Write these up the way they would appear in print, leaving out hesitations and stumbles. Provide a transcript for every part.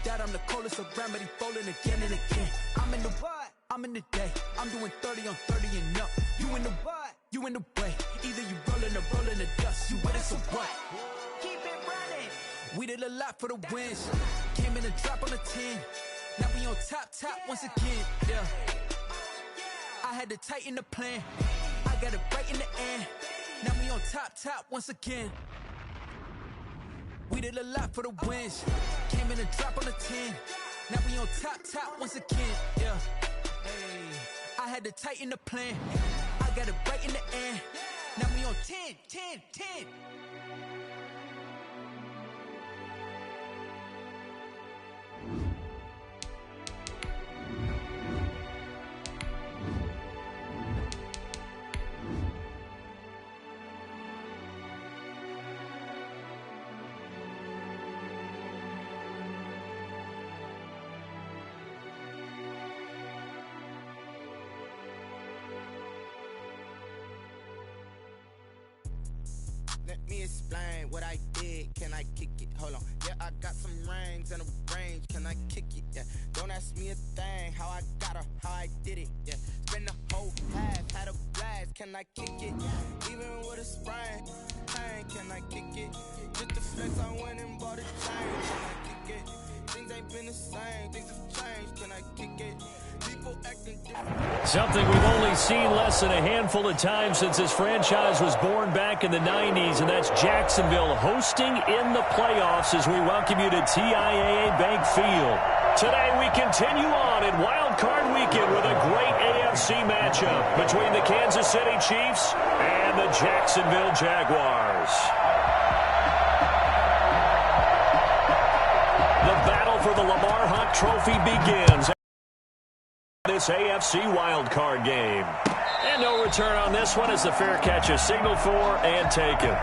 that I'm the coldest around, but he falling again and again. I'm in the what? I'm in the day. I'm doing 30 on 30 and up. You in the what? You in the way. Either you rolling the dust. You with it, so what? Keep it running. We did a lot for the wins. Came in a drop on the 10. Now we on top once again. Yeah. I had to tighten the plan. I got it right in the end. Now we on top once again. We did a lot for the wins. Came in a drop on the 10. Now we on top once again. Yeah. Hey. I had to tighten the plan. I got it right in the end. Now we on 10. Let me explain what I did. Can I kick it? Hold on. Yeah, I got some rings and a range. Can I kick it? Yeah. Don't ask me a thing. How I got her, how I did it. Yeah. Spend the whole half, had a blast. Can I kick it? Even with a sprain, pain. Can I kick it? Just the flex, I went and bought a chain. Can I kick it? Things ain't been the same. Things have changed. Can I kick it? People acting different. Something we've only seen less than a handful of times since this franchise was born back in the 90s, and that's Jacksonville hosting in the playoffs as we welcome you to TIAA Bank Field. Today we continue on in Wild Card Weekend with a great AFC matchup between the Kansas City Chiefs and the Jacksonville Jaguars. The battle for the Lamar Hunt Trophy begins. This AFC wildcard game. And no return on this one as the fair catch is signaled for and taken.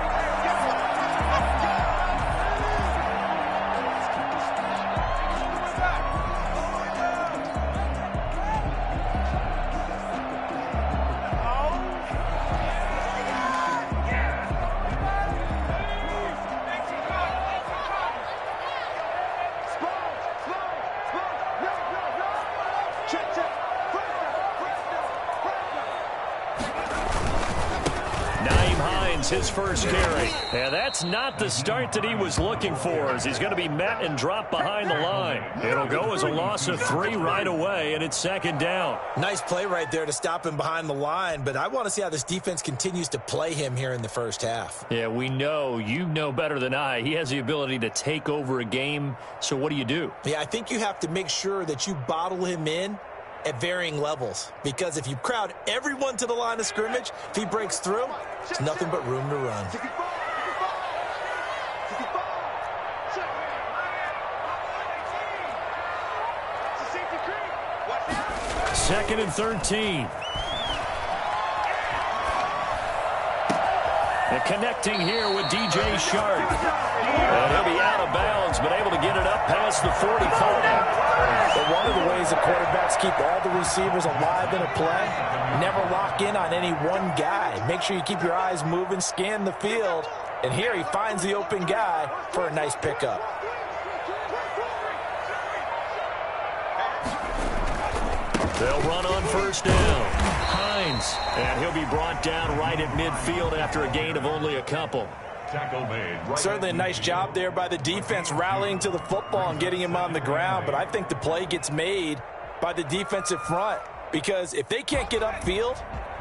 His first carry. And that's not the start that he was looking for, as he's going to be met and dropped behind the line. It'll go as a loss of 3 right away, and it's second down. Nice play right there to stop him behind the line, but I want to see how this defense continues to play him here in the first half. Yeah, we know. You know better than I. He has the ability to take over a game, so what do? Yeah, I think you have to make sure that you bottle him in at varying levels, because if you crowd everyone to the line of scrimmage, if he breaks through, it's nothing but room to run. Second and 13. And connecting here with DJ Shark. And he'll be out of bounds, but able to get it up past the 45. But one of the ways the quarterbacks keep all the receivers alive in a play, never lock in on any one guy. Make sure you keep your eyes moving, scan the field. And here he finds the open guy for a nice pickup. They'll run on first down. Hines. And he'll be brought down right at midfield after a gain of only a couple. Certainly a nice job there by the defense rallying to the football and getting him on the ground, but I think the play gets made by the defensive front, because if they can't get upfield,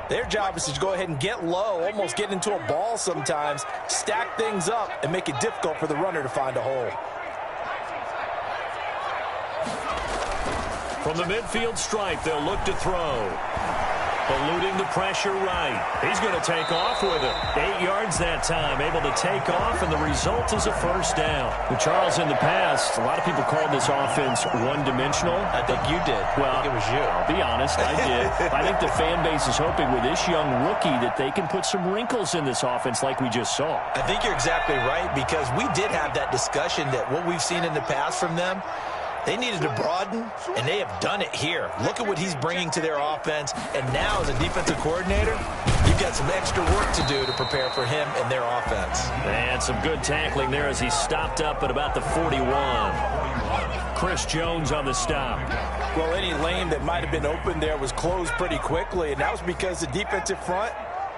their job is to go ahead and get low, almost get into a ball sometimes, stack things up, and make it difficult for the runner to find a hole. From the midfield stripe, they'll look to throw. Eluding the pressure right. He's going to take off with it. 8 yards that time, able to take off, and the result is a first down. Well, Charles, in the past, a lot of people called this offense one-dimensional. I think you did. Well, I think it was you. I'll be honest, I did. I think the fan base is hoping with this young rookie that they can put some wrinkles in this offense like we just saw. I think you're exactly right, because we did have that discussion that what we've seen in the past from them, they needed to broaden, and they have done it here. Look at what he's bringing to their offense, and now as a defensive coordinator, you've got some extra work to do to prepare for him and their offense. And some good tackling there as he stopped up at about the 41. Chris Jones on the stop. Well, any lane that might have been open there was closed pretty quickly, and that was because the defensive front,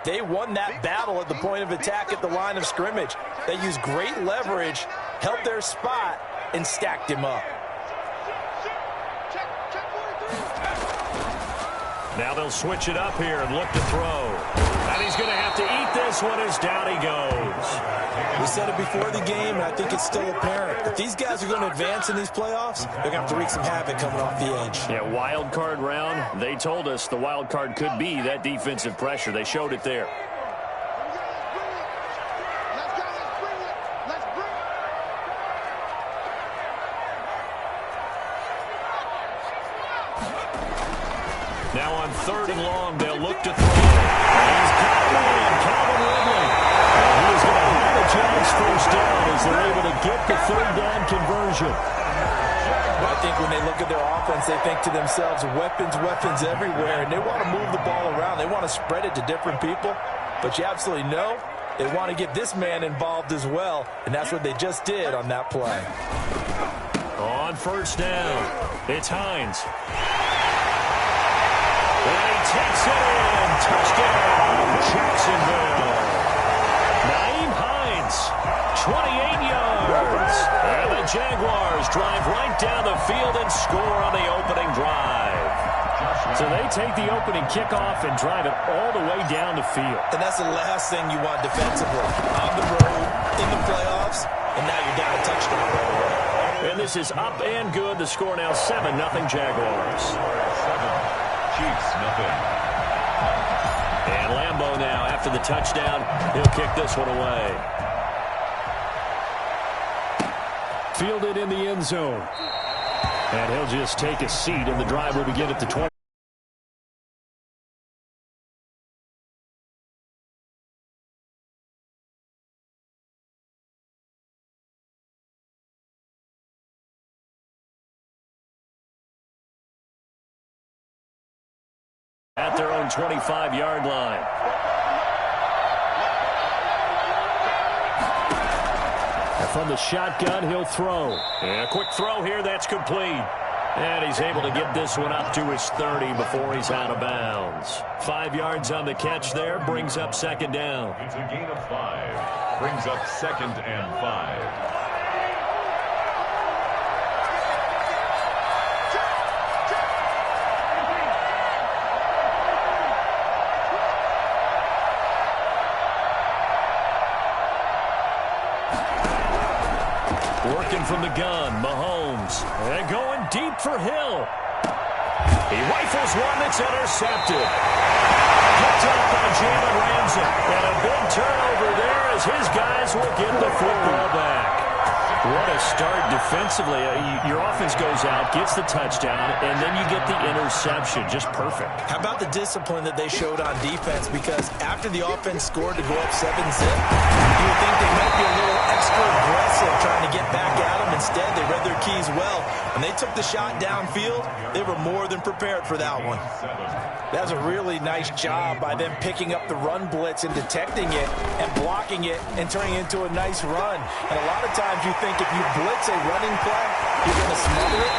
they won that battle at the point of attack at the line of scrimmage. They used great leverage, held their spot, and stacked him up. Now they'll switch it up here and look to throw. And he's going to have to eat this one as down he goes. We said it before the game, and I think it's still apparent. If these guys are going to advance in these playoffs, they're going to have to wreak some havoc coming off the edge. Yeah, wild card round. They told us the wild card could be that defensive pressure. They showed it there. Now on 3rd and long, they'll look to throw. And he's got it in, Calvin Ridley. And he is going to have a Giants first down as they're able to get the 3rd down conversion. I think when they look at their offense, they think to themselves, weapons, weapons everywhere, and they want to move the ball around. They want to spread it to different people, but you absolutely know they want to get this man involved as well, and that's what they just did on that play. On 1st down, it's Hines. And he takes it in. Touchdown, Jacksonville. Nyheim Hines, 28 yards. And the Jaguars drive right down the field and score on the opening drive. So they take the opening kickoff and drive it all the way down the field. And that's the last thing you want defensively. On the road, in the playoffs, and now you're down a touchdown right away. And this is up and good. The score now 7-0 Jaguars. Chiefs, nothing. And Lambeau now, after the touchdown, he'll kick this one away. Fielded in the end zone. And he'll just take a seat, and the drive will begin at the 20. At their own 25-yard line. And from the shotgun, he'll throw. And a quick throw here, that's complete. And he's able to get this one up to his 30 before he's out of bounds. 5 yards on the catch there, brings up 2nd down. It's a gain of 5. Brings up 2nd and 5. Working from the gun, Mahomes. And going deep for Hill. He rifles one that's intercepted. Picked up by Jalen Ramsey. And a big turnover there as his guys will get the football back. What a start defensively. Your offense goes out, gets the touchdown, and then you get the interception. Just perfect. How about the discipline that they showed on defense? Because after the offense scored to go up 7-zip, you would think they might be a little extra aggressive trying to get back at them. Instead, they read their keys well. When they took the shot downfield, they were more than prepared for that one. That was a really nice job by them picking up the run blitz and detecting it and blocking it and turning it into a nice run. And a lot of times you think if you blitz a running play, you're going to smother it.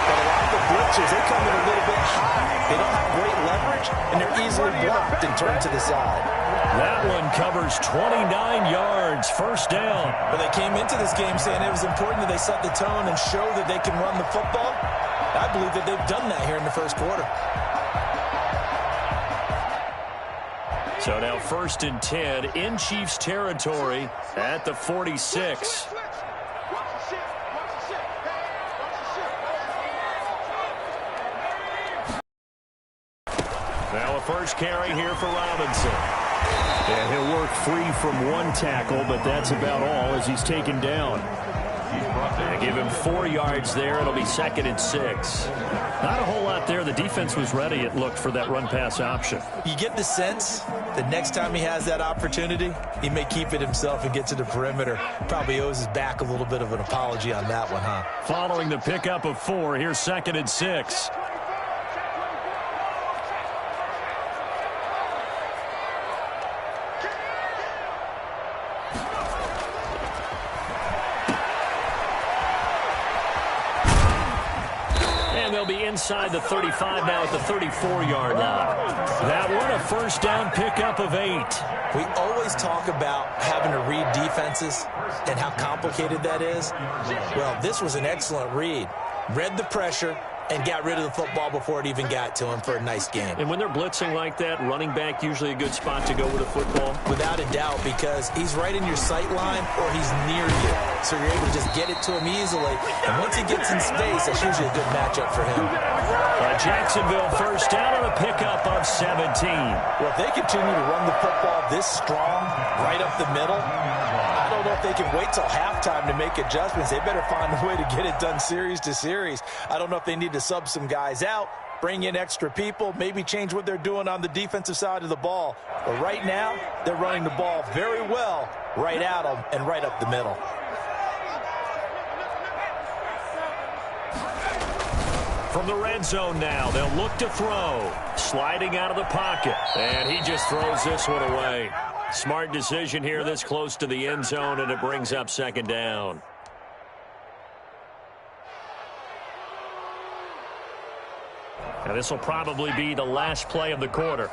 But a lot of the blitzers, they come in a little bit high. They don't have great leverage, and they're easily blocked and turned to the side. That one covers 29 yards, 1st down. But they came into this game saying it was important that they set the tone and show that they can run the football. I believe that they've done that here in the 1st quarter. So now 1st and 10 in Chiefs territory at the 46. Now a first carry here for Robinson. And he'll work free from one tackle, but that's about all as he's taken down. They give him 4 yards there. It'll be 2nd and 6. Not a whole lot there. The defense was ready, it looked, for that run-pass option. You get the sense that next time he has that opportunity, he may keep it himself and get to the perimeter. Probably owes his back a little bit of an apology on that one, huh? Following the pickup of 4, here's 2nd and 6. And they'll be inside the 35 now at the 34-yard line. That one, a first down pickup of 8. We always talk about having to read defenses and how complicated that is. Well, this was an excellent read. Read the pressure and got rid of the football before it even got to him for a nice game. And when they're blitzing like that, running back usually a good spot to go with a football? Without a doubt, because he's right in your sight line or he's near you. So you're able to just get it to him easily. And once he gets in space, that's usually a good matchup for him. Jacksonville first down on a pickup of 17. Well, if they continue to run the football this strong, right up the middle, I don't know if they can wait till halftime to make adjustments. They better find a way to get it done series to series. I don't know if they need to sub some guys out, bring in extra people, maybe change what they're doing on the defensive side of the ball. But right now, they're running the ball very well right at them and right up the middle. From the red zone now, they'll look to throw. Sliding out of the pocket, and he just throws this one away. Smart decision here this close to the end zone, and it brings up second down. Now this will probably be the last play of the quarter.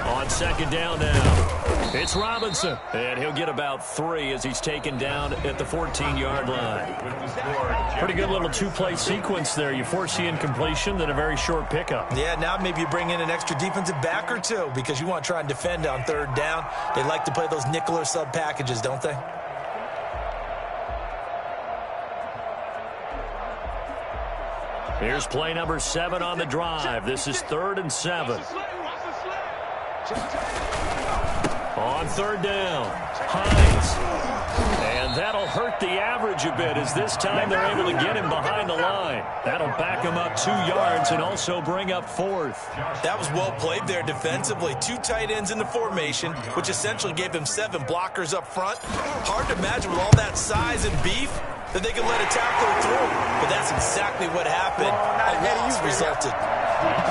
On second down now, it's Robinson, and he'll get about 3 as he's taken down at the 14-yard line. Pretty good little two-play sequence there. You force the incompletion, then a very short pickup. Yeah, now maybe you bring in an extra defensive back or two because you want to try and defend on third down. They like to play those nickel or sub packages, don't they? Here's play number 7 on the drive. This is 3rd and 7. On third down, Hines. And that'll hurt the average a bit as this time they're able to get him behind the line. That'll back him up 2 yards and also bring up 4th. That was well played there defensively. 2 tight ends in the formation, which essentially gave him 7 blockers up front. Hard to imagine with all that size and beef that they could let a tackler through. But that's exactly what happened. A loss resulted.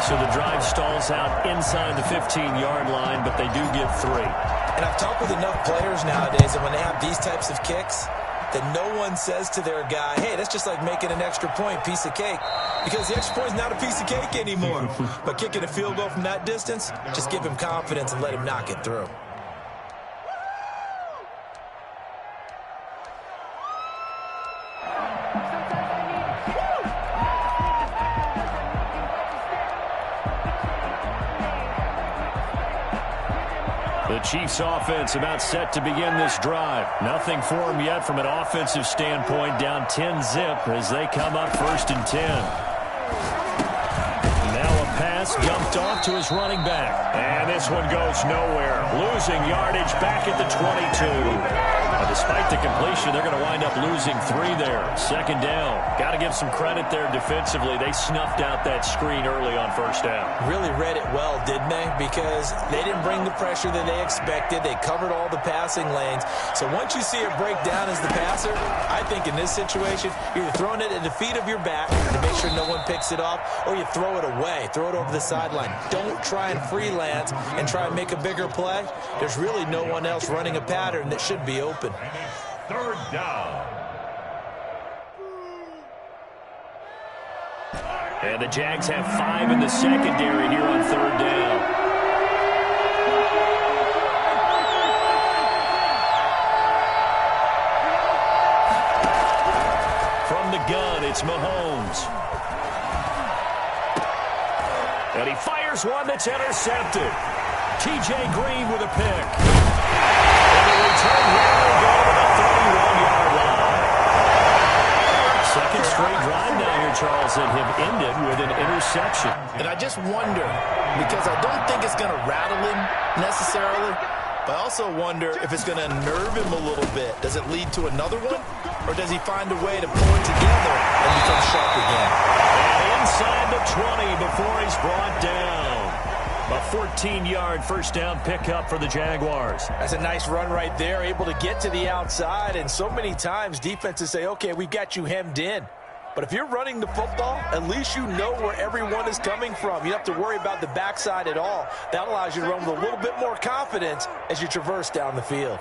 So the drive stalls out inside the 15-yard line, but they do get 3. And I've talked with enough players nowadays that when they have these types of kicks, that no one says to their guy, hey, that's just like making an extra point, piece of cake. Because the extra point is not a piece of cake anymore. But kicking a field goal from that distance, just give him confidence and let him knock it through. The Chiefs offense about set to begin this drive. Nothing for them yet from an offensive standpoint. Down 10-zip as they come up 1st and 10. Now a pass dumped off to his running back. And this one goes nowhere. Losing yardage back at the 22. Despite the completion, they're going to wind up losing 3 there. Second down. Got to give some credit there defensively. They snuffed out that screen early on first down. Really read it well, didn't they? Because they didn't bring the pressure that they expected. They covered all the passing lanes. So once you see it break down as the passer, I think in this situation, you're throwing it at the feet of your back to make sure no one picks it off, or you throw it away, throw it over the sideline. Don't try and freelance and try and make a bigger play. There's really no one else running a pattern that should be open. 3rd down. And the Jags have 5 in the secondary here on 3rd down. From the gun, it's Mahomes. And he fires one that's intercepted. T.J. Green with a pick. And the return here will go to the 31-yard line. Second straight drive now here, Charles, that have ended with an interception. And I just wonder, because I don't think it's going to rattle him necessarily, but I also wonder if it's going to nerve him a little bit. Does it lead to another one? Or does he find a way to pull it together and become sharp again? And inside the 20 before he's brought down. A 14-yard first down pickup for the Jaguars. That's a nice run right there, able to get to the outside. And so many times defenses say, okay, we got you hemmed in. But if you're running the football, at least you know where everyone is coming from. You don't have to worry about the backside at all. That allows you to run with a little bit more confidence as you traverse down the field.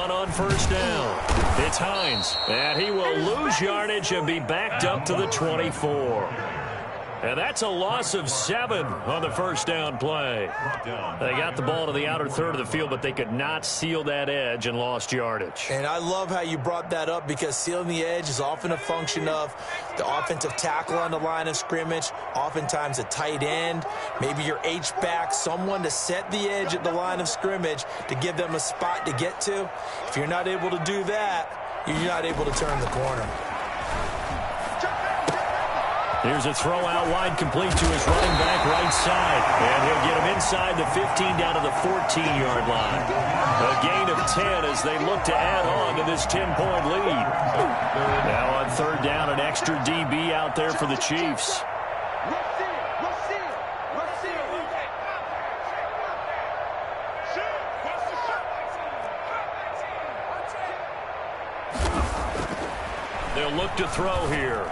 run on first down. It's Hines, and he will lose yardage and be backed up to the 24. And that's a loss of 7 on the first down play. They got the ball to the outer third of the field, but they could not seal that edge and lost yardage. And I love how you brought that up, because sealing the edge is often a function of the offensive tackle on the line of scrimmage, oftentimes a tight end, maybe your H-back, someone to set the edge at the line of scrimmage to give them a spot to get to. If you're not able to do that, you're not able to turn the corner. Here's a throw out wide, complete to his running back right side. And he'll get him inside the 15 down to the 14-yard line. A gain of 10 as they look to add on to this 10-point lead. Now on third down, an extra DB out there for the Chiefs. They'll look to throw here.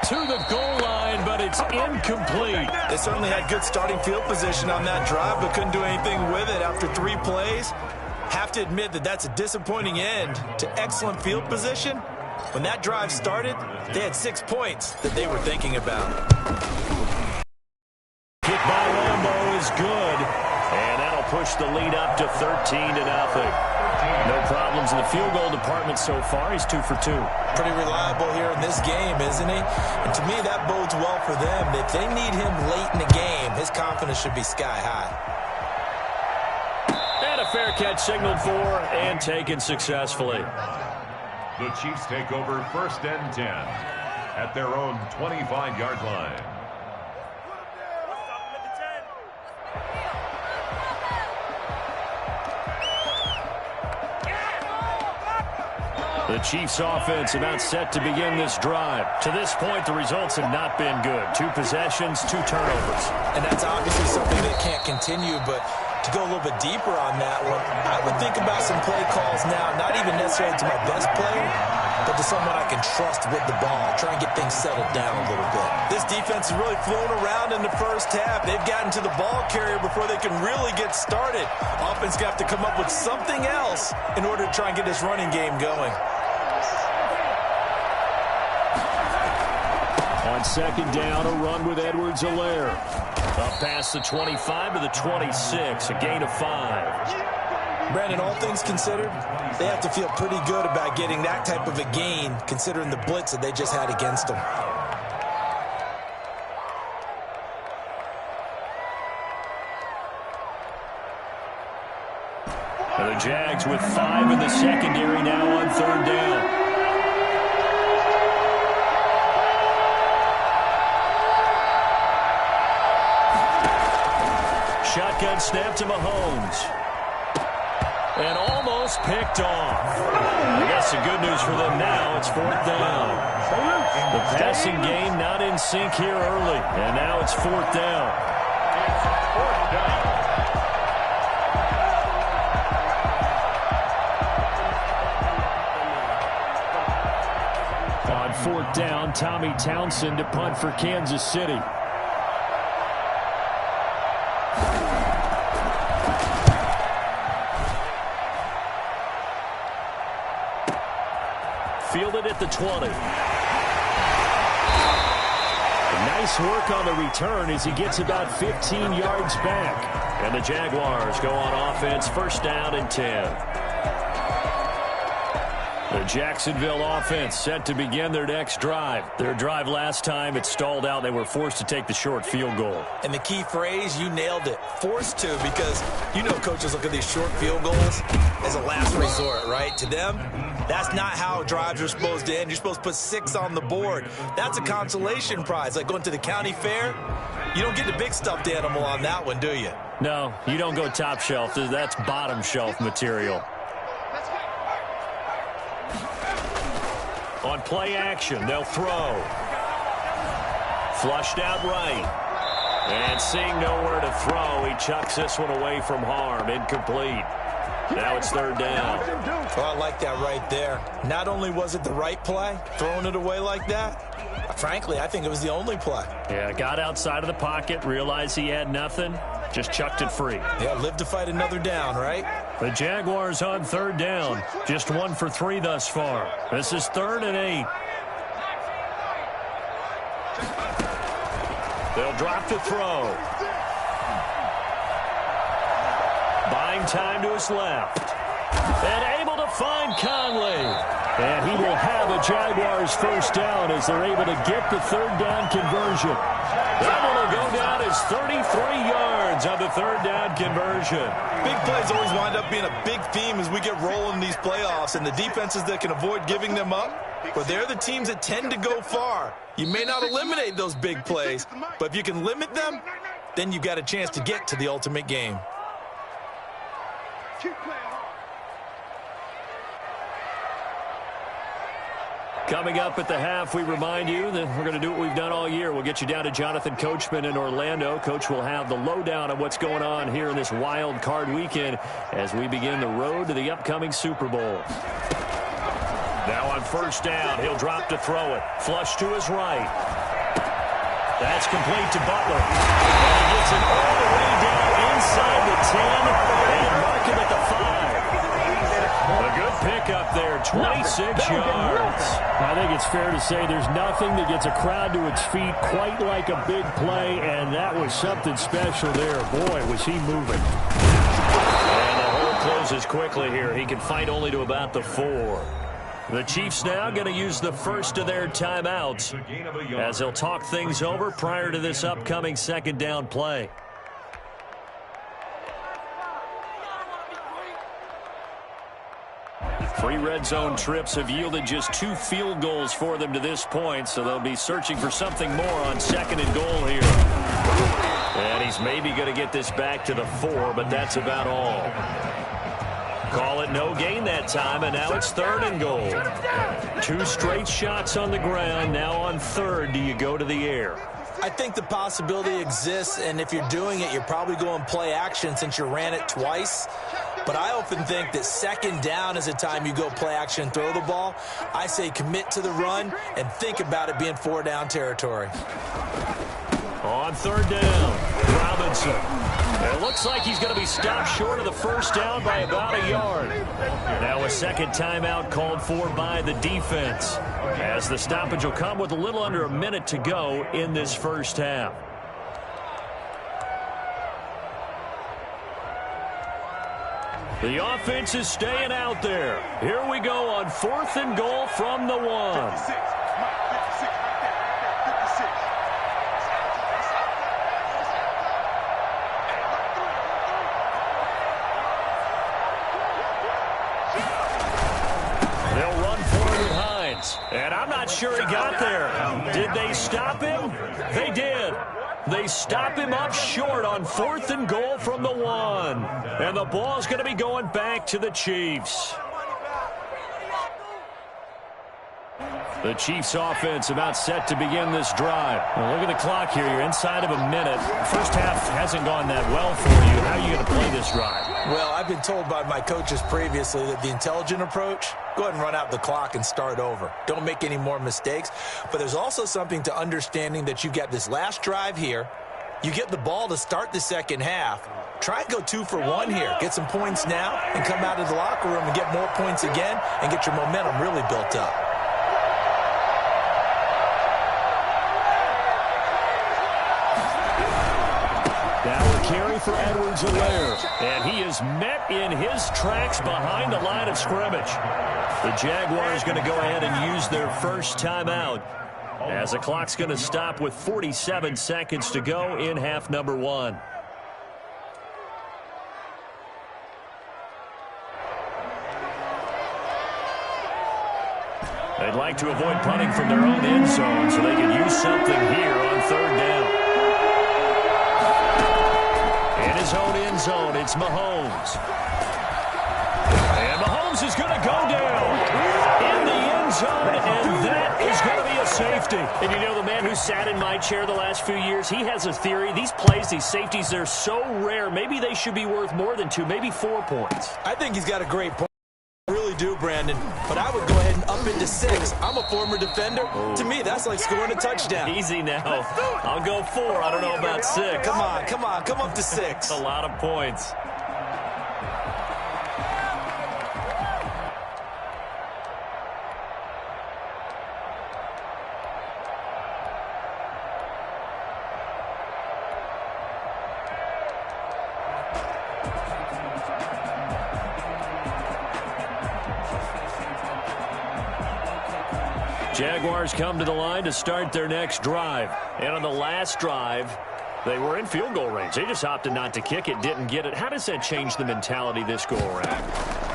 To the goal line, but it's incomplete. They certainly had good starting field position on that drive, but couldn't do anything with it after 3 plays. Have to admit that that's a disappointing end to excellent field position. When that drive started, they had 6 points that they were thinking about. Kick by Lambo is good, and that'll push the lead up to 13-0. No problems in the field goal department so far. He's 2 for 2. Pretty reliable here in this game, isn't he? And to me, that bodes well for them. If they need him late in the game, his confidence should be sky high. And a fair catch signaled for and taken successfully. The Chiefs take over 1st and 10 at their own 25-yard line. The Chiefs offense about set to begin this drive. To this point, the results have not been good. 2 possessions, 2 turnovers. And that's obviously something that can't continue, but to go a little bit deeper on that one, I would think about some play calls now, not even necessarily to my best player, but to someone I can trust with the ball. Try and get things settled down a little bit. This defense is really flown around in the first half. They've gotten to the ball carrier before they can really get started. Offense got to come up with something else in order to try and get this running game going. On second down, a run with Edwards-Helaire. Up past the 25 to the 26, a gain of 5. Brandon, all things considered, they have to feel pretty good about getting that type of a gain, considering the blitz that they just had against them. And the Jags with 5 in the secondary now on third down. Shotgun snap to Mahomes. And almost picked off. I guess the good news for them now, it's 4th down. The passing game not in sync here early. And now it's 4th down. On 4th down, Tommy Townsend to punt for Kansas City. Fielded at the 20. Nice work on the return as he gets about 15 yards back. And the Jaguars go on offense, 1st down and 10. The Jacksonville offense set to begin their next drive. Their drive last time, it stalled out. They were forced to take the short field goal. And the key phrase, you nailed it, forced to, because you know coaches look at these short field goals as a last resort, right? To them, that's not how drives are supposed to end. You're supposed to put 6 on the board. That's a consolation prize. Like going to the county fair, you don't get the big stuffed animal on that one, do you? No, you don't go top shelf. That's bottom shelf material. On play action, they'll throw. Flushed out right. And seeing nowhere to throw, he chucks this one away from harm. Incomplete. Now it's 3rd down. Well, I like that right there. Not only was it the right play, throwing it away like that, frankly, I think it was the only play. Yeah, got outside of the pocket, realized he had nothing, just chucked it free. Yeah, live to fight another down, right? The Jaguars on third down. Just 1 for 3 thus far. This is 3rd and 8. They'll drop to throw. Buying time to his left. And able to find Conley. And he will have a Jaguars first down as they're able to get the third down conversion. That one will go down as 33 yards on the third down conversion. Big plays always wind up being a big theme as we get rolling in these playoffs, and the defenses that can avoid giving them up, but they're the teams that tend to go far. You may not eliminate those big plays, but if you can limit them, then you've got a chance to get to the ultimate game. Coming up at the half, we remind you that we're going to do what we've done all year. We'll get you down to Jonathan Coachman in Orlando. Coach will have the lowdown on what's going on here in this wild card weekend as we begin the road to the upcoming Super Bowl. Now on first down, he'll drop to throw it. Flush to his right. That's complete to Butler. And he gets it all the way down inside the 10 and mark him at the 5. A good pickup there, 26 yards. I think it's fair to say there's nothing that gets a crowd to its feet quite like a big play, and that was something special there. Boy, was he moving. And the hole closes quickly here. He can fight only to about the 4. The Chiefs now going to use the first of their timeouts as they'll talk things over prior to this upcoming second down play. 3 red zone trips have yielded just 2 field goals for them to this point, so they'll be searching for something more on second and goal here. And he's maybe going to get this back to the 4, but that's about all. Call it no gain that time, and now it's 3rd and goal. 2 straight shots on the ground. Now on 3rd, do you go to the air? I think the possibility exists, and if you're doing it, you're probably going play action since you ran it twice. But I often think that second down is the time you go play action and throw the ball. I say commit to the run and think about it being 4-down territory. On 3rd down, Robinson. It looks like he's going to be stopped short of the first down by about a yard. Now a second timeout called for by the defense, as the stoppage will come with a little under a minute to go in this first half. The offense is staying out there. Here we go on 4th and goal from the 1. They'll run for it with Hines. And I'm not sure he got there. Did they stop him? They did. They stop him up short on 4th and goal from the 1. And the ball's going to be going back to the Chiefs. The Chiefs offense about set to begin this drive. Well, look at the clock here. You're inside of a minute. First half hasn't gone that well for you. How are you going to play this drive? Well, I've been told by my coaches previously that the intelligent approach, go ahead and run out the clock and start over. Don't make any more mistakes. But there's also something to understanding that you got this last drive here. You get the ball to start the second half. Try and go 2 for 1 here. Get some points now and come out of the locker room and get more points again and get your momentum really built up. Now a carry for Edwards-Helaire, and he is met in his tracks behind the line of scrimmage. The Jaguars going to go ahead and use their first timeout, as the clock's going to stop with 47 seconds to go in half number 1. They'd like to avoid punting from their own end zone so they can use something here on 3rd down. In his own end zone, it's Mahomes. And Mahomes is going to go down in the end zone, and that is going to be a safety. And you know, the man who sat in my chair the last few years, he has a theory. These plays, these safeties, they're so rare. Maybe they should be worth more than 2, maybe 4 points. I think he's got a great point. I really do, Brandon. But I would go ahead and up into 6. I'm a former defender. Oh. To me, that's like scoring a touchdown. Easy now. I'll go 4. I don't know about 6. Come on. Come up to 6. A lot of points. Jaguars come to the line to start their next drive. And on the last drive, they were in field goal range. They just opted not to kick it, didn't get it. How does that change the mentality this go-around?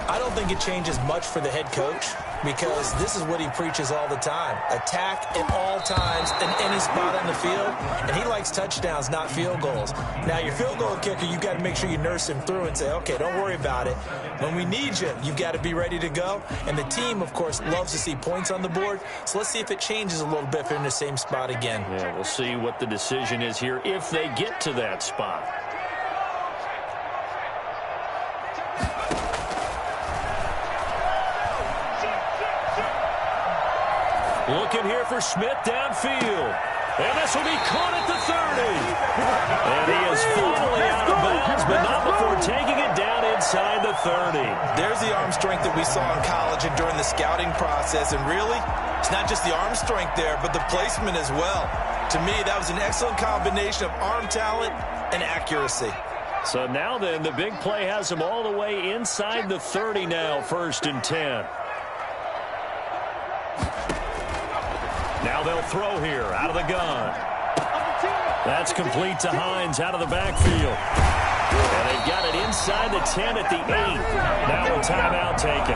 I don't think it changes much for the head coach because this is what he preaches all the time. Attack at all times in any spot on the field, and he likes touchdowns, not field goals. Now, your field goal kicker, you've got to make sure you nurse him through and say, okay, don't worry about it. When we need you, you've got to be ready to go. And the team, of course, loves to see points on the board, so let's see if it changes a little bit if they're in the same spot again. Yeah, we'll see what the decision is here if they get to that spot. Looking here for Smith downfield. And this will be caught at the 30. And he is finally out of bounds, but not before taking it down inside the 30. There's the arm strength that we saw in college and during the scouting process. And really, it's not just the arm strength there, but the placement as well. To me, that was an excellent combination of arm talent and accuracy. So now then, the big play has him all the way inside the 30 now, 1st and 10. Now they'll throw here out of the gun. That's complete to Hines out of the backfield. And they've got it inside the 10 at the 8. Now a timeout taken.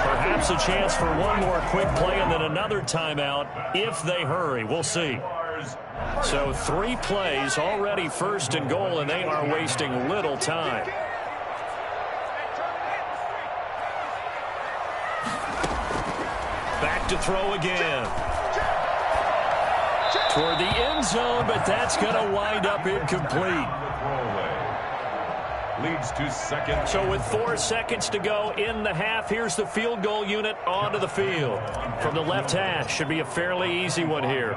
Perhaps a chance for one more quick play and then another timeout if they hurry. We'll see. So 3 plays already 1st and goal, and they are wasting little time. Back to throw again. Toward the end zone, but that's going to wind up incomplete. Leads to 2nd. So with 4 seconds to go in the half, here's the field goal unit onto the field. From the left hash, should be a fairly easy one here.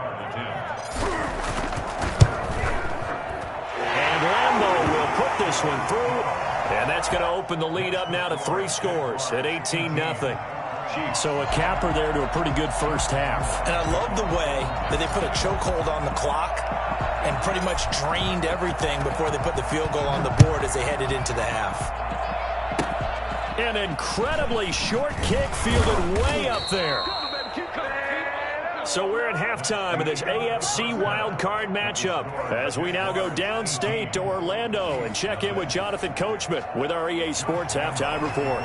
And Lambo will put this one through. And that's going to open the lead up now to 3 scores at 18-0. So a capper there to a pretty good first half. And I love the way that they put a chokehold on the clock and pretty much drained everything before they put the field goal on the board as they headed into the half. An incredibly short kick fielded way up there. So we're at halftime of this AFC wildcard matchup as we now go downstate to Orlando and check in with Jonathan Coachman with our EA Sports Halftime Report.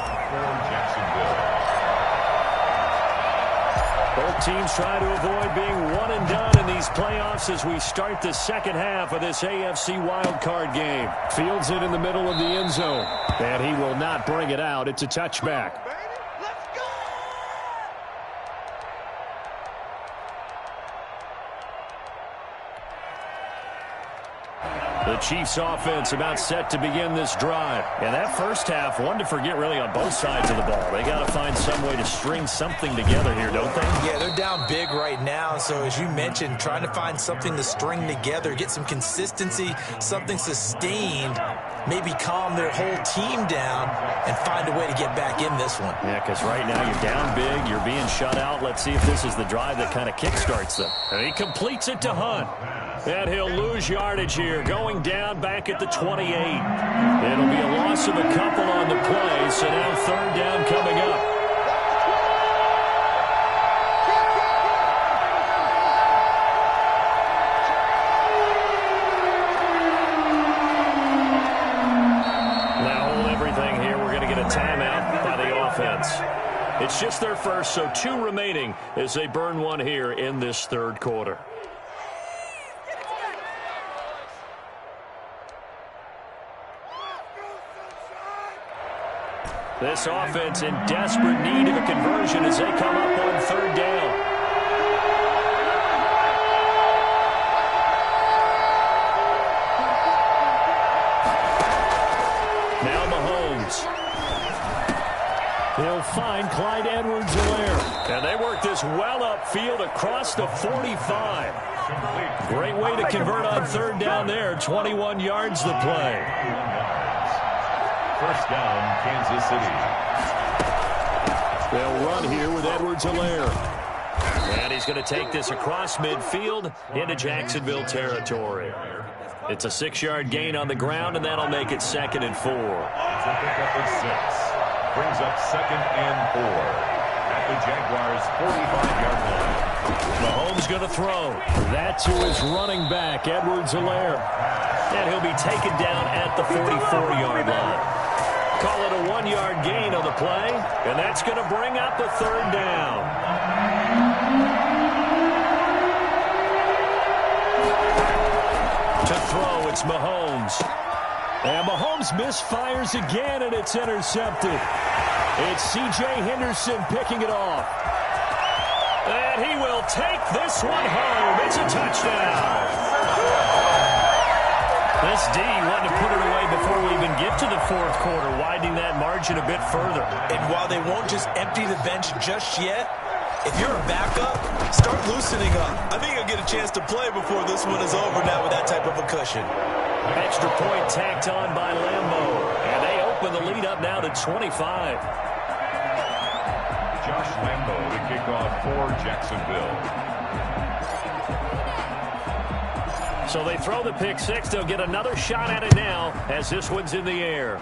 Both teams try to avoid being one and done in these playoffs as we start the second half of this AFC wildcard game. Fields it in the middle of the end zone, and he will not bring it out. It's a touchback. The Chiefs offense about set to begin this drive. And that first half, one to forget really on both sides of the ball. They got to find some way to string something together here, don't they? Yeah, they're down big right now. So as you mentioned, trying to find something to string together, get some consistency, something sustained, maybe calm their whole team down and find a way to get back in this one. Yeah, because right now you're down big, you're being shut out. Let's see if this is the drive that kind of kickstarts them. And he completes it to Hunt. And he'll lose yardage here, going down back at the 28. It'll be a loss of a couple on the play, so now 3rd down coming up. Now hold everything here. We're going to get a timeout by the offense. It's just their first, so 2 remaining as they burn one here in this 3rd quarter. This offense in desperate need of a conversion as they come up on 3rd down. Now Mahomes. He'll find Clyde Edwards-Helaire. And they work this well upfield across the 45. Great way to convert on 3rd down there. 21 yards the play. First down, Kansas City. They'll run here with Edwards-Helaire. And he's going to take this across midfield into Jacksonville territory. It's a 6-yard gain on the ground, and that'll make it 2nd and 4. It's a pickup of 6. Brings up 2nd and 4. at the Jaguars' 45-yard line. Mahomes going to throw. That to his running back, Edwards-Helaire. And he'll be taken down at the 44-yard line. Call it a 1-yard gain on the play, and that's going to bring up the third down. To throw, it's Mahomes. And Mahomes misfires again, and it's intercepted. It's C.J. Henderson picking it off. And he will take this one home. It's a touchdown. This D wanted to put it away before we even get to the fourth quarter, widening that margin a bit further. And while they won't just empty the bench just yet, if you're a backup, start loosening up. I think you'll get a chance to play before this one is over now with that type of a cushion. Extra point tacked on by Lambo. And they open the lead up now to 25. Josh Lambo, the kickoff for Jacksonville. So they throw the pick six. They'll get another shot at it now as this one's in the air.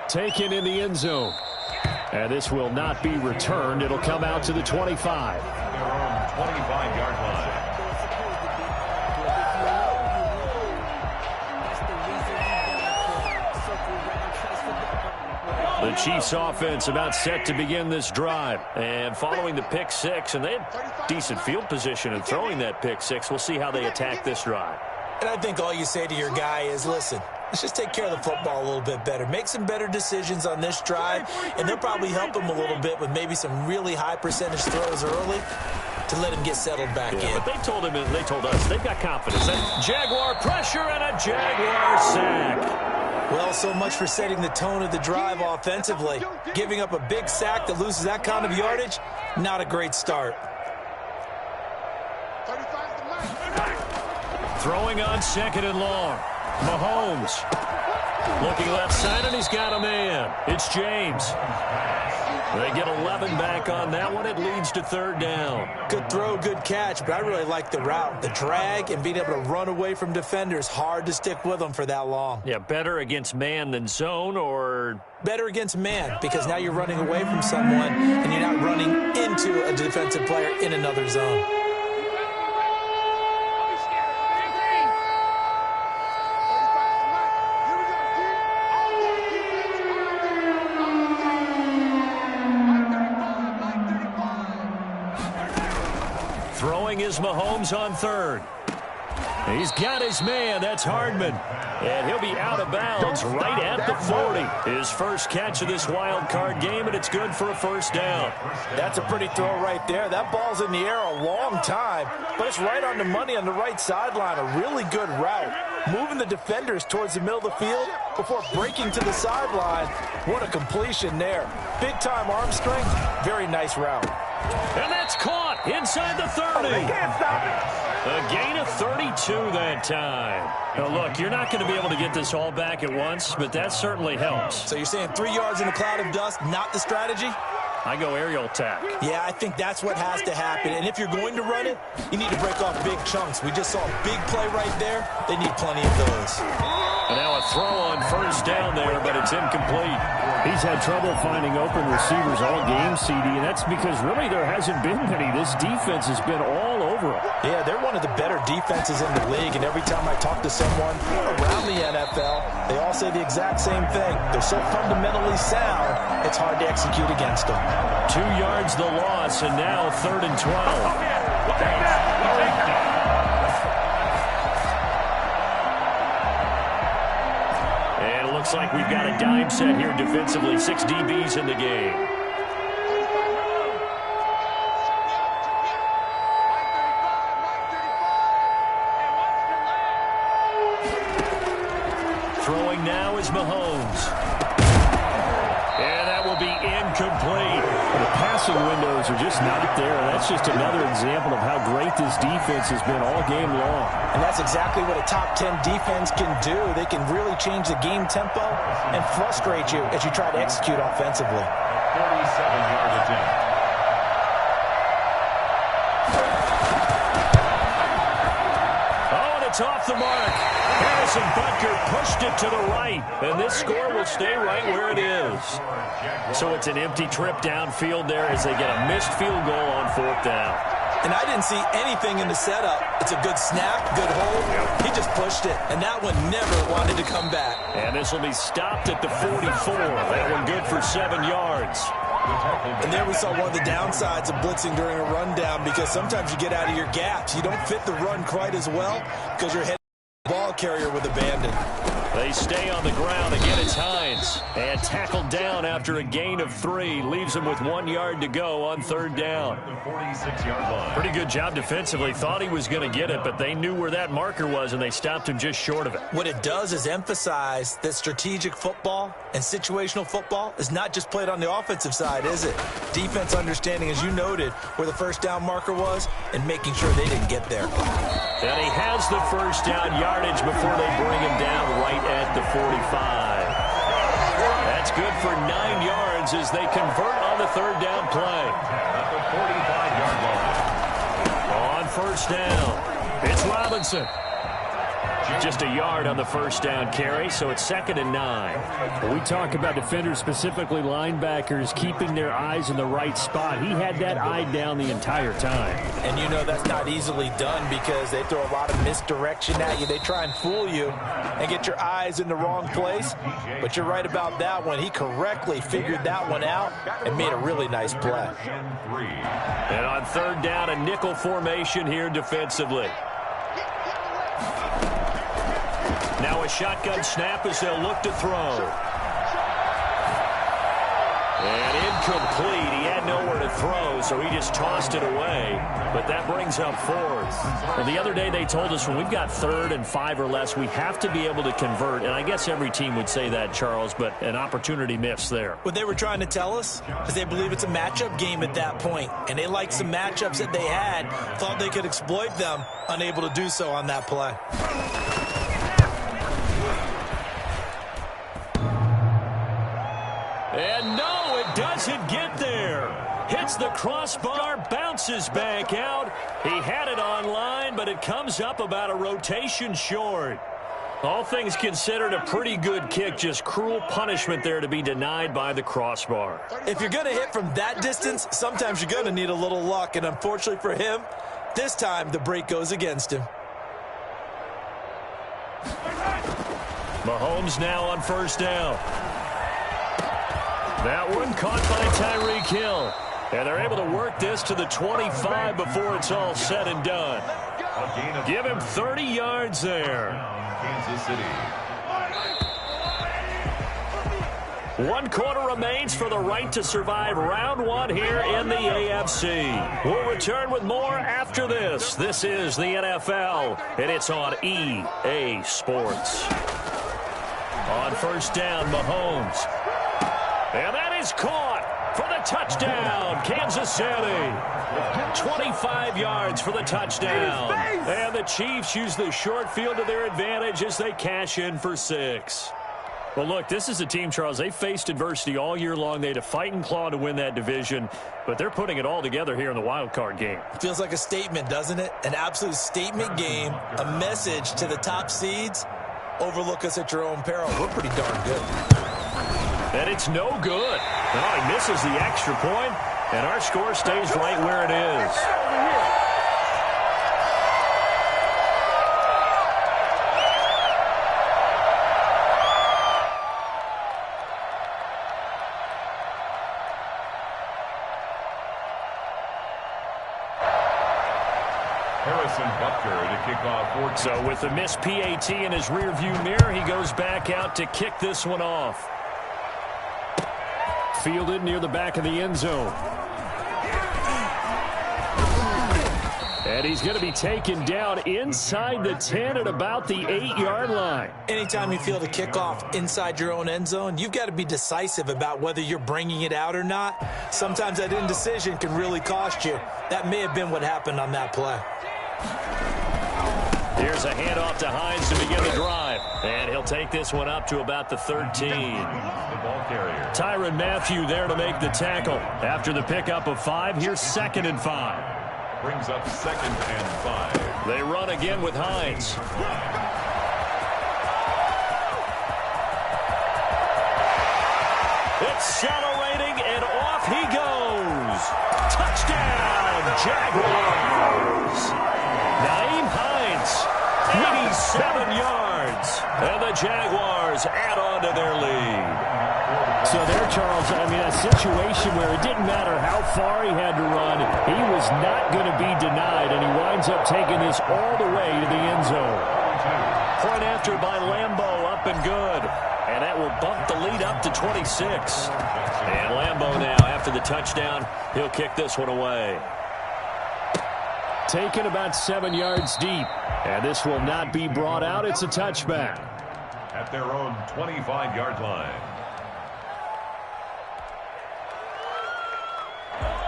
Taken in the end zone. And this will not be returned. It'll come out to the 25. Their own 25-yard line. The Chiefs offense about set to begin this drive. And following the pick six, and they had decent field position in throwing that pick six. We'll see how they attack this drive. And I think all you say to your guy is, listen, let's just take care of the football a little bit better. Make some better decisions on this drive, and they'll probably help him a little bit with maybe some really high percentage throws early to let him get settled back in. But they told him, and they told us, they've got confidence. That Jaguar pressure and a Jaguar sack. Well, so much for setting the tone of the drive offensively. Giving up a big sack that loses that kind of yardage, not a great start. Throwing on second and long. Mahomes. Looking left side, and he's got a man. It's James. They get 11 back on that one. It leads to third down. Good throw, good catch, but I really like the route. The drag and being able to run away from defenders, hard to stick with them for that long. Yeah, better against man than zone, or? Better against man, because now you're running away from someone and you're not running into a defensive player in another zone. Is Mahomes on third. He's got his man. That's Hardman. And he'll be out of bounds right at the 40. His first catch of this wild card game, and it's good for a first down. That's a pretty throw right there. That ball's in the air a long time, but it's right on the money on the right sideline. A really good route. Moving the defenders towards the middle of the field before breaking to the sideline. What a completion there. Big-time arm strength. Very nice route. And that's caught inside the 30. They can't stop it. A gain of 32 that time. Now, look, you're not going to be able to get this all back at once, but that certainly helps. So you're saying 3 yards in a cloud of dust, not the strategy? I go aerial attack. Yeah, I think that's what has to happen. And if you're going to run it, you need to break off big chunks. We just saw a big play right there. They need plenty of those. And now a throw on first down there, but it's incomplete. He's had trouble finding open receivers all game, CD, and that's because really there hasn't been many. This defense has been all over him. Yeah, they're one of the better defenses in the league, and every time I talk to someone around the NFL, they all say the exact same thing. They're so fundamentally sound, it's hard to execute against them. 2 yards the loss, and now 3rd and 12. Looks like we've got a dime set here defensively. 6 DBs in the game. Throwing now is Mahomes. And that will be incomplete. The passing windows are just not there. That's just another example of how great this defense has been all game long. And that's exactly what a top 10 defense can do. They can really change the game tempo and frustrate you as you try to execute offensively. 47-yard attempt. Oh, and a It's off the mark. Harrison Butker pushed it to the right, and this score will stay right where it is. So it's an empty trip downfield there as they get a missed field goal on 4th down. And I didn't see anything in the setup. It's a good snap, good hold. He just pushed it, and that one never wanted to come back. And this will be stopped at the 44. That one good for 7 yards. And there we saw one of the downsides of blitzing during a rundown, because sometimes you get out of your gaps. You don't fit the run quite as well because you're heading the ball carrier with abandon. They stay on the ground. Again, it's Hines. And tackled down after a gain of 3. Leaves him with 1 yard to go on 3rd down. Pretty good job defensively. Thought he was going to get it, but they knew where that marker was, and they stopped him just short of it. What it does is emphasize that strategic football and situational football is not just played on the offensive side, is it? Defense understanding, as you noted, where the first down marker was and making sure they didn't get there. And he has the first down yardage before they bring him down right at the 45. That's good for 9 yards as they convert on the 3rd down play. At the 45-yard line. On 1st down, it's Robinson. Just a yard on the 1st down carry, so it's 2nd and 9. We talk about defenders, specifically linebackers, keeping their eyes in the right spot. He had that eye down the entire time. And you know that's not easily done because they throw a lot of misdirection at you. They try and fool you and get your eyes in the wrong place. But you're right about that one. He correctly figured that one out and made a really nice play. And on 3rd down, a nickel formation here defensively. Now a shotgun snap as they'll look to throw. And incomplete. He had nowhere to throw, so he just tossed it away. But that brings up 4th. Well, the other day they told us when we've got 3rd and 5 or less, we have to be able to convert. And I guess every team would say that, Charles, but an opportunity missed there. What they were trying to tell us is they believe it's a matchup game at that point. And they liked some matchups that they had, thought they could exploit them, unable to do so on that play. And no, it doesn't get there. Hits the crossbar, bounces back out. He had it on line, but it comes up about a rotation short. All things considered, a pretty good kick. Just cruel punishment there to be denied by the crossbar. If you're going to hit from that distance, sometimes you're going to need a little luck. And unfortunately for him, this time the break goes against him. Mahomes now on 1st down. That one caught by Tyreek Hill. And they're able to work this to the 25 before it's all said and done. Give him 30 yards there. Kansas City. 1 quarter remains for the right to survive round 1 here in the AFC. We'll return with more after this. This is the NFL, and it's on EA Sports. On 1st down, Mahomes. And that is caught for the touchdown, Kansas City. 25 yards for the touchdown. And the Chiefs use the short field to their advantage as they cash in for 6. Well, look, this is a team, Charles, they faced adversity all year long. They had to fight and claw to win that division, but they're putting it all together here in the wild card game. Feels like a statement, doesn't it? An absolute statement game, a message to the top seeds. Overlook us at your own peril. We're pretty darn good. And it's no good. No, he misses the extra point, and our score stays right where it is. Harrison Butker to kick off. So with the missed PAT in his rearview mirror, he goes back out to kick this one off. Fielded near the back of the end zone. And he's going to be taken down inside the 10 at about the 8-yard line. Anytime you field a kickoff inside your own end zone, you've got to be decisive about whether you're bringing it out or not. Sometimes that indecision can really cost you. That may have been what happened on that play. Here's a handoff to Hines to begin the drive. And he'll take this one up to about the 13. Tyrann Mathieu there to make the tackle. After the pickup of 5, here's 2nd and 5. Brings up 2nd and 5. They run again with Hines. Accelerating, and off he goes. Touchdown, Jaguars. Nyheim Hines, 87 yards. And the Jaguars add on to their lead. So there, Charles, I mean, a situation where it didn't matter how far he had to run, he was not going to be denied, and he winds up taking this all the way to the end zone. Point after by Lambeau, up and good. And that will bump the lead up to 26. And Lambeau now, after the touchdown, he'll kick this one away. Taken about 7 yards deep. And this will not be brought out. It's a touchback. At their own 25-yard line.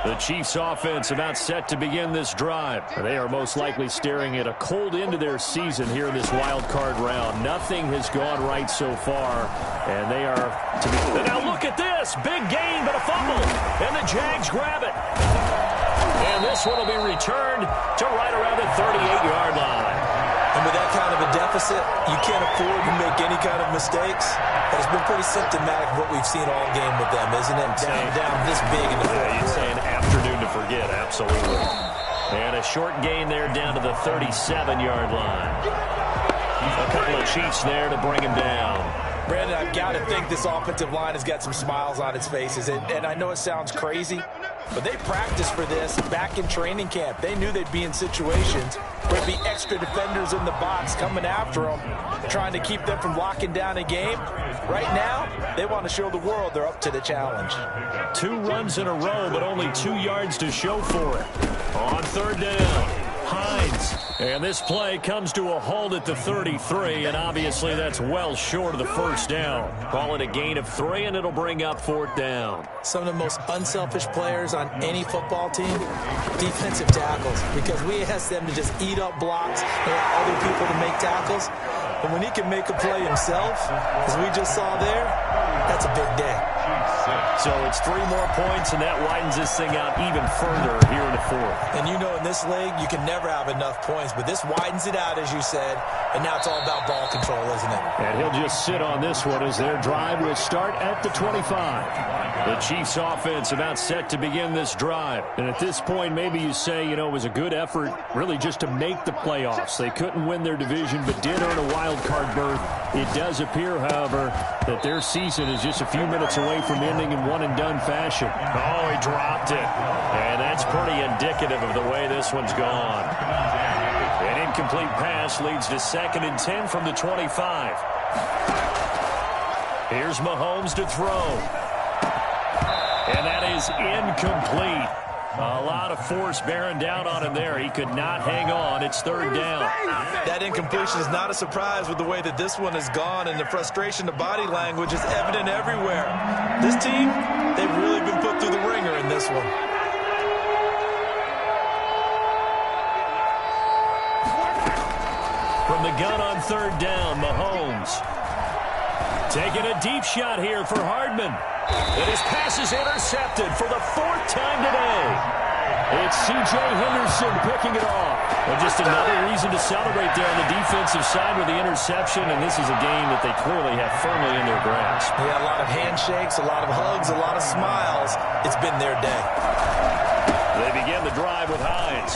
The Chiefs offense about set to begin this drive. They are most likely staring at a cold end to their season here in this wild card round. Nothing has gone right so far, and they are to be. And now look at this. Big gain, but a fumble. And the Jags grab it. And this one will be returned to right around the 38-yard line. And with that kind of a deficit, you can't afford to make any kind of mistakes. But it's been pretty symptomatic of what we've seen all game with them, isn't it? Down this big in the fourth. You'd say an afternoon to forget, absolutely. And a short gain there down to the 37-yard line. A couple of Chiefs there to bring him down. Brandon, I've got to think this offensive line has got some smiles on its faces. And I know it sounds crazy, but they practiced for this back in training camp. They knew they'd be in situations where there'd be extra defenders in the box coming after them, trying to keep them from locking down a game. Right now, they want to show the world they're up to the challenge. 2 runs in a row, but only 2 yards to show for it. On third down, Hines. And this play comes to a halt at the 33, and obviously that's well short of the first down. Call it a gain of 3, and it'll bring up fourth down. Some of the most unselfish players on any football team, defensive tackles, because we ask them to just eat up blocks and allow other people to make tackles. But when he can make a play himself, as we just saw there, that's a big day. So it's 3 more points, and that widens this thing out even further here in the fourth. And you know in this league, you can never have enough points, but this widens it out, as you said, and now it's all about ball control, isn't it? And he'll just sit on this one as their drive will start at the 25. The Chiefs offense about set to begin this drive. And at this point, maybe you say, you know, it was a good effort really just to make the playoffs. They couldn't win their division, but did earn a wild card berth. It does appear, however, that their season is just a few minutes away from ending in one-and-done fashion. Oh, he dropped it. And that's pretty indicative of the way this one's gone. An incomplete pass leads to 2nd and 10 from the 25. Here's Mahomes to throw. And that is incomplete. A lot of force bearing down on him there. He could not hang on. It's third down. That incompletion is not a surprise with the way that this one has gone, and the frustration, the body language is evident everywhere. This team, they've really been put through the ringer in this one. From the gun on third down, Mahomes. Taking a deep shot here for Hardman. And his pass is intercepted for the 4th time today. It's C.J. Henderson picking it off. And just another reason to celebrate there on the defensive side with the interception, and this is a game that they clearly have firmly in their grasp. Yeah, a lot of handshakes, a lot of hugs, a lot of smiles. It's been their day. They begin the drive with Hines.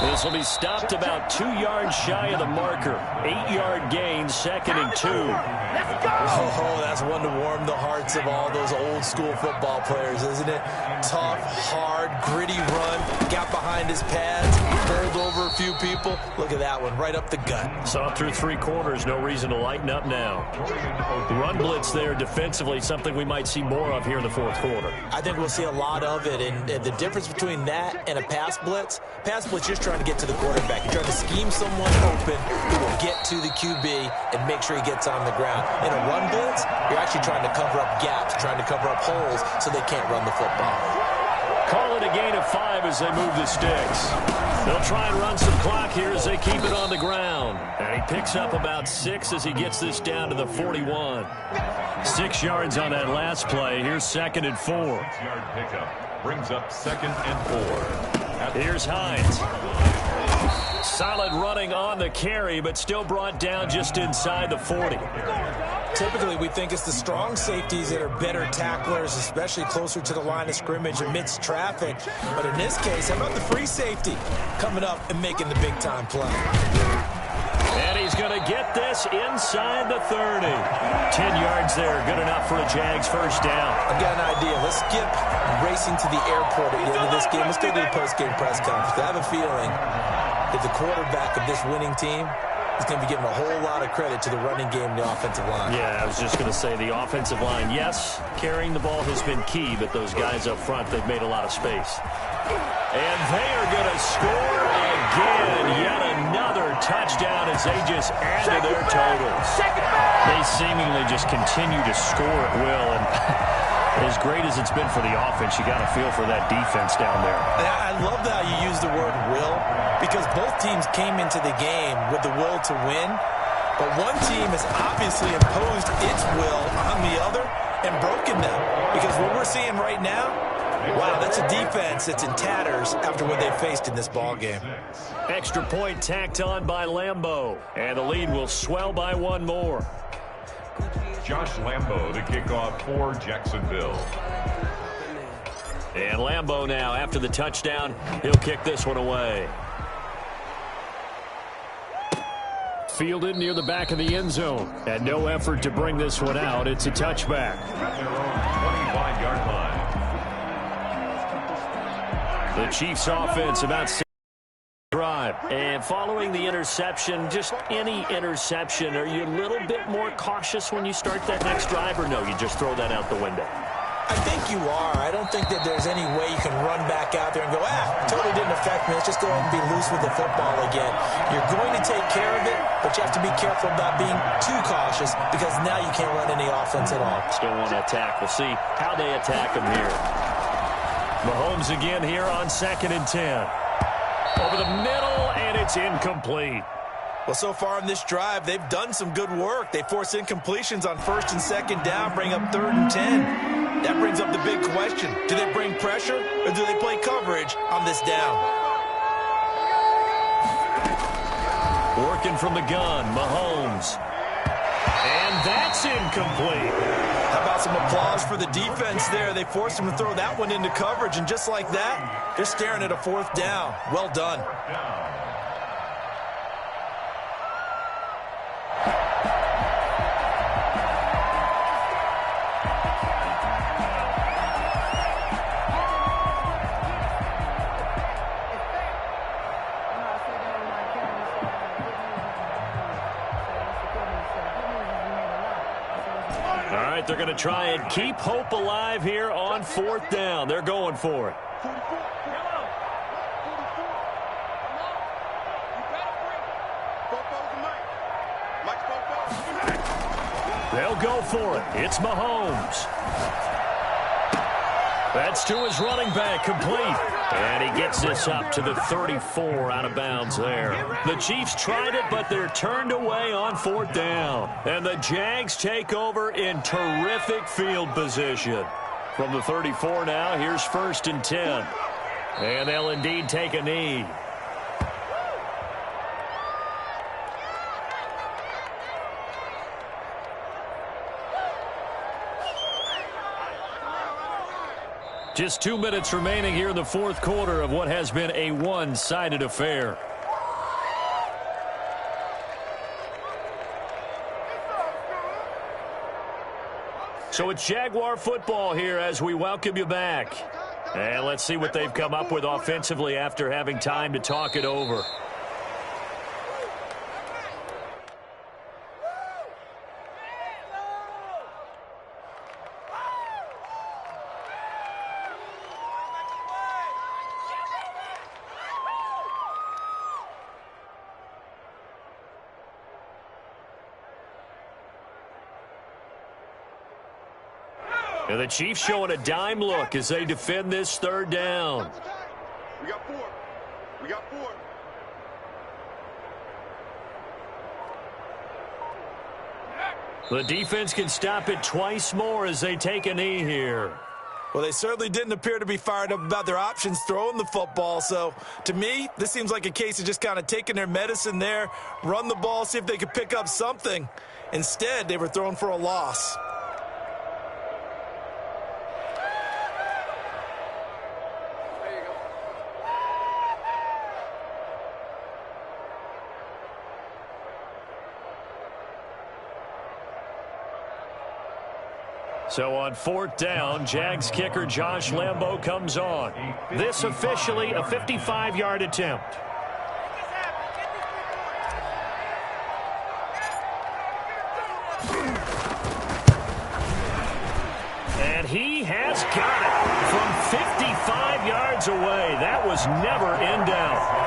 This will be stopped about 2 yards shy of the marker. 8-yard gain, 2nd and 2. Oh, that's one to warm the hearts of all those old-school football players, isn't it? Tough, hard, gritty run. Got behind his pads, bowled over a few people. Look at that one, right up the gut. Saw through 3 quarters, no reason to lighten up now. Run blitz there defensively, something we might see more of here in the fourth quarter. I think we'll see a lot of it, and the difference between that and a pass blitz just trying to get to the quarterback. You're trying to scheme someone open who will get to the QB and make sure he gets on the ground. In a run blitz, you're actually trying to cover up gaps, trying to cover up holes so they can't run the football. Call it a gain of 5 as they move the sticks. They'll try and run some clock here as they keep it on the ground. And he picks up about 6 as he gets this down to the 41. 6 yards on that last play. Here's 2nd and 4. 6-yard pickup brings up 2nd and 4. Here's Hines. Solid running on the carry, but still brought down just inside the 40. Typically, we think it's the strong safeties that are better tacklers, especially closer to the line of scrimmage amidst traffic. But in this case, how about the free safety coming up and making the big-time play? And he's going to get this inside the 30. 10 yards there, good enough for a Jags first down. I've got an idea. Let's skip racing to the airport at the end of this game. Let's go to the post-game press conference. I have a feeling that the quarterback of this winning team is going to be giving a whole lot of credit to the running game and the offensive line. Yeah, I was just going to say the offensive line, yes, carrying the ball has been key, but those guys up front, they've made a lot of space. And they are going to score again. Yet another touchdown as they just add to their totals. They seemingly just continue to score at will. And as great as it's been for the offense, you got to feel for that defense down there. I love how you use the word will, because both teams came into the game with the will to win. But one team has obviously imposed its will on the other and broken them. Because what we're seeing right now, wow, that's a defense that's in tatters after what they faced in this ballgame. Extra point tacked on by Lambeau. And the lead will swell by one more. Josh Lambeau, the kickoff for Jacksonville. And Lambeau now, after the touchdown, he'll kick this one away. Fielded near the back of the end zone. And no effort to bring this one out. It's a touchback. At their own 25-yard line. The Chiefs offense about drive. And following the interception, just any interception, are you a little bit more cautious when you start that next drive, or no, you just throw that out the window? I think you are. I don't think that there's any way you can run back out there and go, totally didn't affect me. Let's just go ahead and be loose with the football again. You're going to take care of it, but you have to be careful about being too cautious, because now you can't run any offense at all. Still want to attack. We'll see how they attack him here. Mahomes again here on 2nd and 10. Over the middle, and it's incomplete. Well, so far in this drive, they've done some good work. They force incompletions on 1st and 2nd down, bring up 3rd and 10. That brings up the big question. Do they bring pressure, or do they play coverage on this down? Working from the gun, Mahomes. And that's incomplete. How about some applause for the defense there? They forced him to throw that one into coverage, and just like that, they're staring at a 4th down. Well done. They're going to try and keep hope alive here on 4th down. They're going for it. They'll go for it. It's Mahomes. That's to his running back, complete. And he gets this up to the 34, out of bounds there. The Chiefs tried it, but they're turned away on 4th down. And the Jags take over in terrific field position. From the 34 now, here's 1st and 10. And they'll indeed take a knee. Just 2 minutes remaining here in the 4th quarter of what has been a one-sided affair. So it's Jaguar football here as we welcome you back. And let's see what they've come up with offensively after having time to talk it over. And the Chiefs showing a dime look as they defend this 3rd down. We got 4. We got 4. The defense can stop it twice more as they take a knee here. Well, they certainly didn't appear to be fired up about their options throwing the football. So, to me, this seems like a case of just kind of taking their medicine there, run the ball, see if they could pick up something. Instead, they were throwing for a loss. So on 4th down, Jags kicker Josh Lambo comes on. This officially a 55-yard attempt. And he has got it from 55 yards away. That was never in doubt.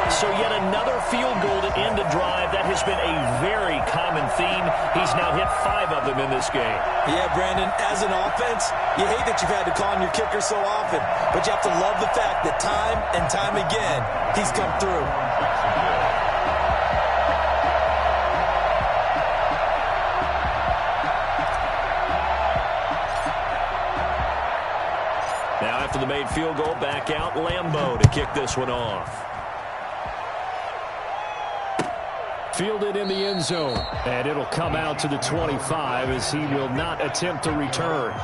So yet another field goal to end a drive. That has been a very common theme. He's now hit 5 of them in this game. Yeah, Brandon, as an offense, you hate that you've had to call on your kicker so often, but you have to love the fact that time and time again, he's come through. Now after the made field goal, back out Lambo to kick this one off. Fielded in the end zone, and it'll come out to the 25 as he will not attempt to return.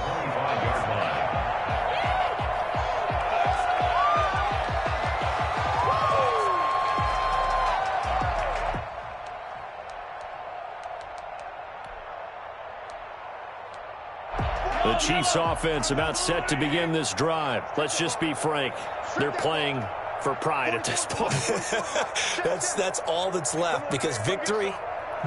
The Chiefs offense about set to begin this drive. Let's just be frank. They're playing for pride at this point. That's all that's left, because victory,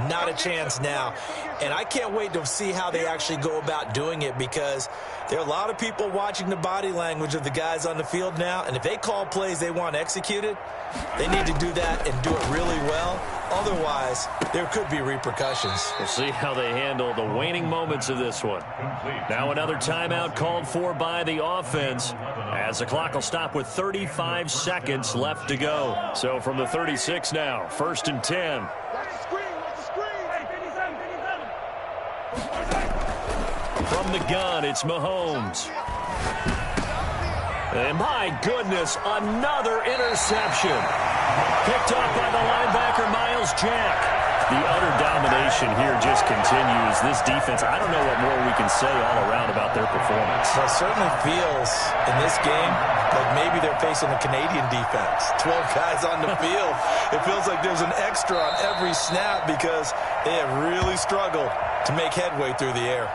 not a chance now. And I can't wait to see how they actually go about doing it, because there are a lot of people watching the body language of the guys on the field now, and if they call plays they want executed, they need to do that and do it really well. Otherwise, there could be repercussions. We'll see how they handle the waning moments of this one. Now another timeout called for by the offense, as the clock will stop with 35 seconds left to go. So from the 36 now, 1st and 10. From the gun, it's Mahomes. And my goodness, another interception. Picked up by the linebacker, Myles Jack. The utter domination here just continues. This defense, I don't know what more we can say all around about their performance. Well, it certainly feels in this game like maybe they're facing a Canadian defense. 12 guys on the field. It feels like there's an extra on every snap because they have really struggled to make headway through the air.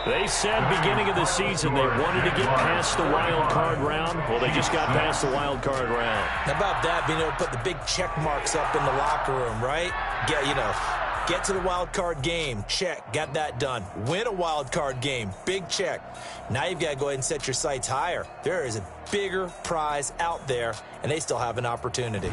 They said beginning of the season they wanted to get past the wild card round. Well, they just got past the wild card round. How about that, being able to put the big check marks up in the locker room, right? Get to the wild card game, check, got that done. Win a wild card game, big check. Now you've got to go ahead and set your sights higher. There is a bigger prize out there, and they still have an opportunity.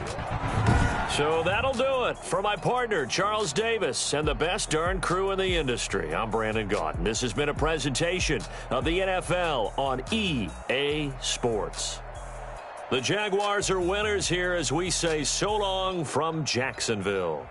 So that'll do it for my partner, Charles Davis, and the best darn crew in the industry. I'm Brandon Gaudin. This has been a presentation of the NFL on EA Sports. The Jaguars are winners here as we say so long from Jacksonville.